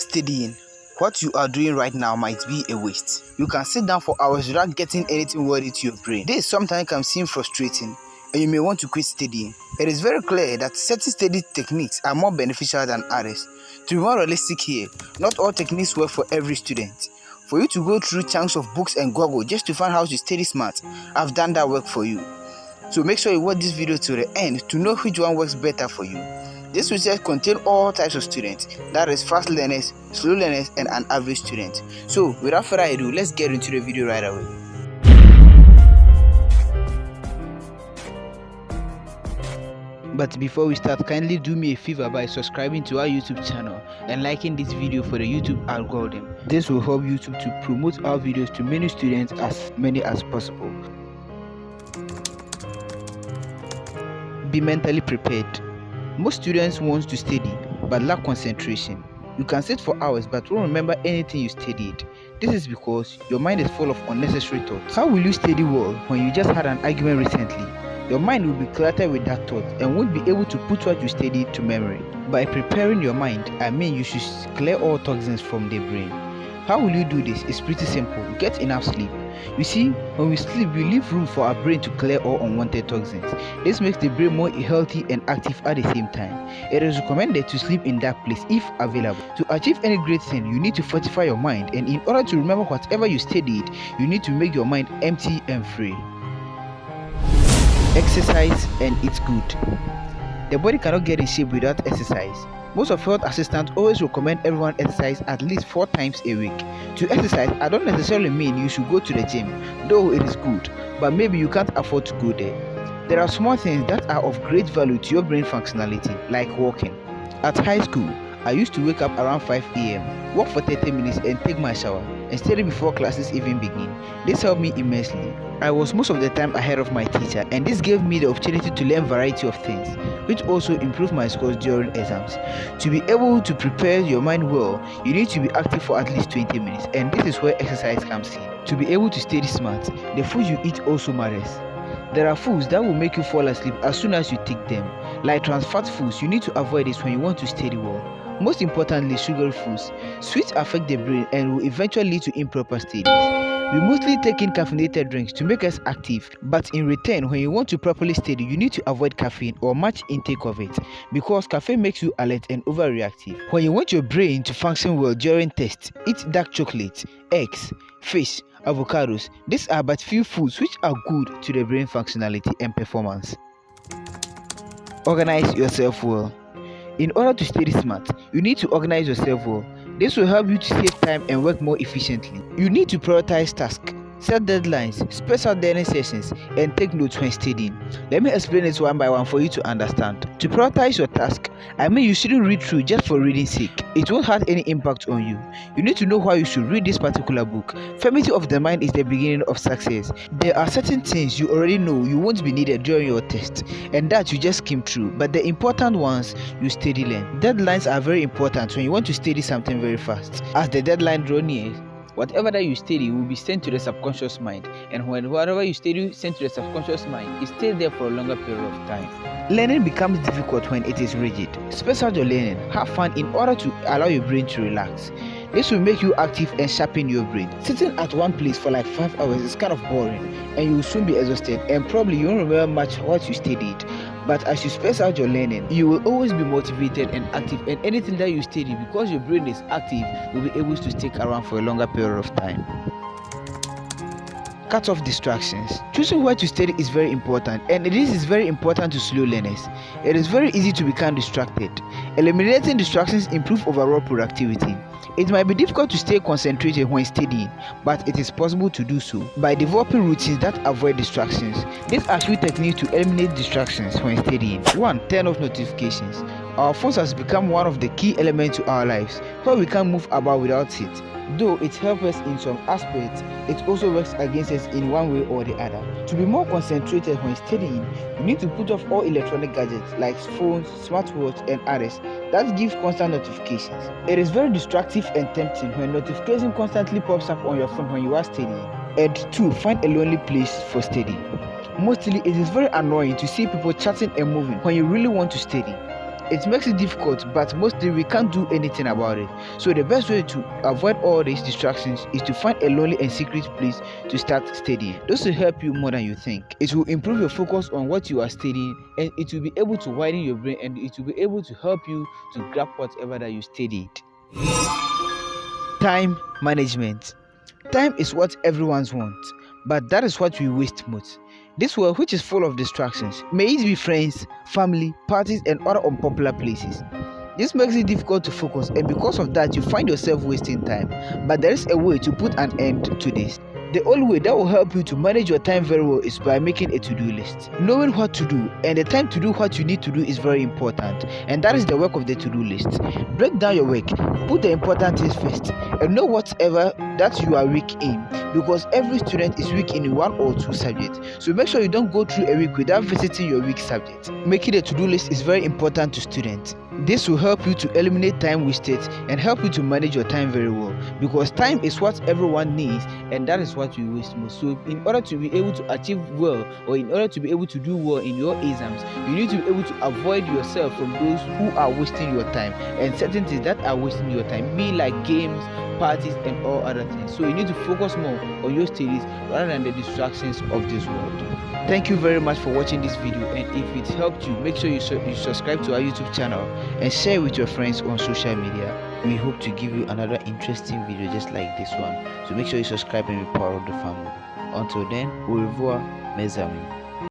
studying, what you are doing right now might be a waste. You can sit down for hours without getting anything worthy to your brain. This sometimes can seem frustrating and you may want to quit studying. It is very clear that certain study techniques are more beneficial than others. To be more realistic here, not all techniques work for every student. For you to go through chunks of books and Google just to find how to study smart, I've done that work for you. So make sure you watch this video to the end to know which one works better for you. This research contains all types of students, that is fast learners, slow learners, and an average student. So without further ado, let's get into the video right away. But before we start, kindly do me a favor by subscribing to our YouTube channel and liking this video for the YouTube algorithm. This will help YouTube to promote our videos to many students, as many as possible. Be mentally prepared. Most students want to study but lack concentration. You can sit for hours but won't remember anything you studied. This is because your mind is full of unnecessary thoughts. How will you study well when you just had an argument recently? Your mind will be cluttered with that thought and won't be able to put what you studied to memory. By preparing your mind, I mean you should clear all toxins from the brain. How will you do this? It's pretty simple. Get enough sleep. You see, when we sleep, we leave room for our brain to clear all unwanted toxins. This makes the brain more healthy and active at the same time. It is recommended to sleep in that place if available. To achieve any great thing, you need to fortify your mind, and in order to remember whatever you studied, you need to make your mind empty and free. Exercise and eat good. The body cannot get in shape without exercise. Most of health assistants always recommend everyone exercise at least 4 times a week. To exercise, I don't necessarily mean you should go to the gym, though it is good, but maybe you can't afford to go there. There are small things that are of great value to your brain functionality, like walking. At high school, I used to wake up around 5 a.m., walk for 30 minutes and take my shower, and study before classes even begin. This helped me immensely. I was most of the time ahead of my teacher, and this gave me the opportunity to learn a variety of things, which also improved my scores during exams. To be able to prepare your mind well, you need to be active for at least 20 minutes, and this is where exercise comes in. To be able to study smart, the food you eat also matters. There are foods that will make you fall asleep as soon as you take them. Like trans fat foods, you need to avoid this when you want to study well. Most importantly, sugary foods. Sweets affect the brain and will eventually lead to improper studies. We mostly take in caffeinated drinks to make us active, but in return, when you want to properly study, you need to avoid caffeine or much intake of it, because caffeine makes you alert and overreactive. When you want your brain to function well during tests, eat dark chocolate, eggs, fish, avocados. These are but few foods which are good to the brain functionality and performance. Organize yourself well. In order to study smart, you need to organize yourself well. This will help you to save time and work more efficiently. You need to prioritize tasks, set deadlines, space out learning sessions, and take notes when studying. Let me explain it one by one for you to understand. To prioritize your task, I mean you shouldn't read through just for reading's sake. It won't have any impact on you. You need to know why you should read this particular book. Firmity of the mind is the beginning of success. There are certain things you already know you won't be needed during your test, and that you just skim through, but the important ones you steady learn. Deadlines are very important when you want to study something very fast. As the deadline draws near, whatever that you study will be sent to the subconscious mind, and when whatever you study sent to the subconscious mind, it stays there for a longer period of time. Learning becomes difficult when it is rigid. Space out your learning, have fun in order to allow your brain to relax. This will make you active and sharpen your brain. Sitting at one place for like 5 hours is kind of boring, and you will soon be exhausted, and probably you won't remember much what you studied. But as you space out your learning, you will always be motivated and active, and anything that you study, because your brain is active, will be able to stick around for a longer period of time. Cut off distractions. Choosing where to study is very important, and this is very important to slow learners. It is very easy to become distracted. Eliminating distractions improves overall productivity. It might be difficult to stay concentrated when studying, but it is possible to do so by developing routines that avoid distractions. These are few techniques to eliminate distractions when studying. 1. Turn off notifications. Our phones has become one of the key elements to our lives, where we can't move about without it. Though it helps us in some aspects, it also works against us in one way or the other. To be more concentrated when studying, you need to put off all electronic gadgets like phones, smartwatch, and others that give constant notifications. It is very distracting and tempting when notification constantly pops up on your phone when you are studying. And 2. Find a lonely place for studying. Mostly, it is very annoying to see people chatting and moving when you really want to study. It makes it difficult, but mostly we can't do anything about it. So the best way to avoid all these distractions is to find a lonely and secret place to start studying. This will help you more than you think. It will improve your focus on what you are studying, and it will be able to widen your brain, and it will be able to help you to grasp whatever that you studied. Time management. Time is what everyone wants, but that is what we waste most. This world, which is full of distractions, may it be friends, family, parties, and other unpopular places. This makes it difficult to focus, and because of that, you find yourself wasting time. But there is a way to put an end to this. The only way that will help you to manage your time very well is by making a to-do list. Knowing what to do and the time to do what you need to do is very important, and that is the work of the to-do list. Break down your work, put the important things first, and know whatever that you are weak in, because every student is weak in one or two subjects. So make sure you don't go through a week without visiting your weak subject. Making a to-do list is very important to students. This will help you to eliminate time wasted and help you to manage your time very well, because time is what everyone needs, and that is what we waste most. So in order to be able to achieve well, or in order to be able to do well in your exams, you need to be able to avoid yourself from those who are wasting your time and certain things that are wasting your time, be like games, parties, and all other things. So you need to focus more on your studies rather than the distractions of this world. Thank you very much for watching this video, and if it helped you, make sure you subscribe to our YouTube channel and share with your friends on social media. We hope to give you another interesting video just like this one, so make sure you subscribe and be part of the family. Until then, au revoir mes amis.